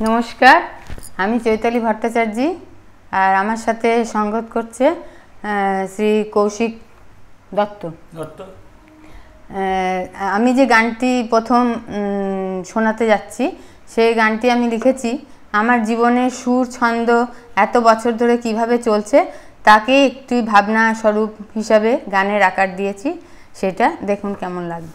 নমস্কার, আমি চৈতালি ভট্টাচার্য আর আমার সাথে সঙ্গত করছে শ্রী কৌশিক দত্ত। আমি যে গানটি প্রথম শোনাতে যাচ্ছি সেই গানটি আমি লিখেছি আমার জীবনের সুর ছন্দ এত বছর ধরে কিভাবে চলছে তাকে একটি ভাবনা স্বরূপ হিসাবে গানের আকার দিয়েছি। সেটা দেখুন কেমন লাগবে।